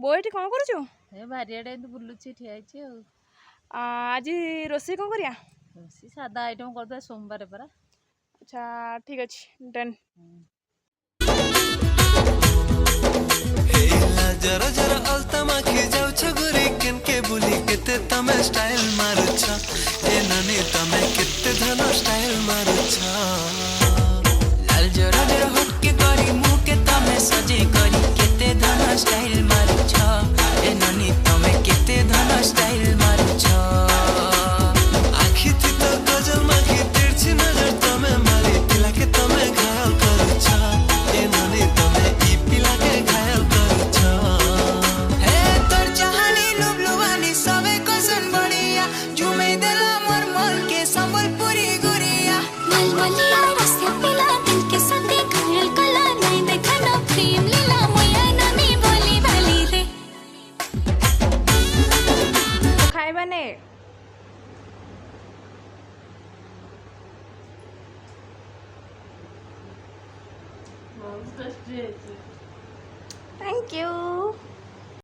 ବୋଉ ଏଠି କ'ଣ କରୁଛୁ? ଏ ବାରିଆଡ଼େ ଏମିତି ବୁଲୁଛି ଠିଆ ହେଇଛି ଆଉ। ଆଜି ରୋଷେଇ କ'ଣ କରିବା? ରୋଷେଇ ସାଧା ଆଇଟମ୍ କରିଦେବା, ସୋମବାର ପରା। ଆଚ୍ଛା ଠିକ୍ ଅଛି ଡନ୍। जरा जरा अलता माखी जाउछ गोरी केनके बुली केते तमे स्टाइल मारुछ ए नानी तमे केते धन स्टाइल मारुछ लाल जरा जरा हटके करी मुंह के तमे सजे करी केते धन स्टाइल मारुछ ए नानी तमे केते धन स्टाइल मारुछ आखी थी तो गजल माखी तिरछी नजर तमे मारी पिला के तमे घायल करुछ ए नानी तमे ई पिला के घायल करुछ हे तोर चाहनी लुबलुबानी सबे कोसन बढ़िया झुमे देला मोर मन के संबलपुरी गुरिया मलमलिया रस्ते पिला दिल के सते घायल कला नहीं देखा ना प्रेम लीला मोया नानी बोली भाली दे तो खाइबा ने थैंक यू।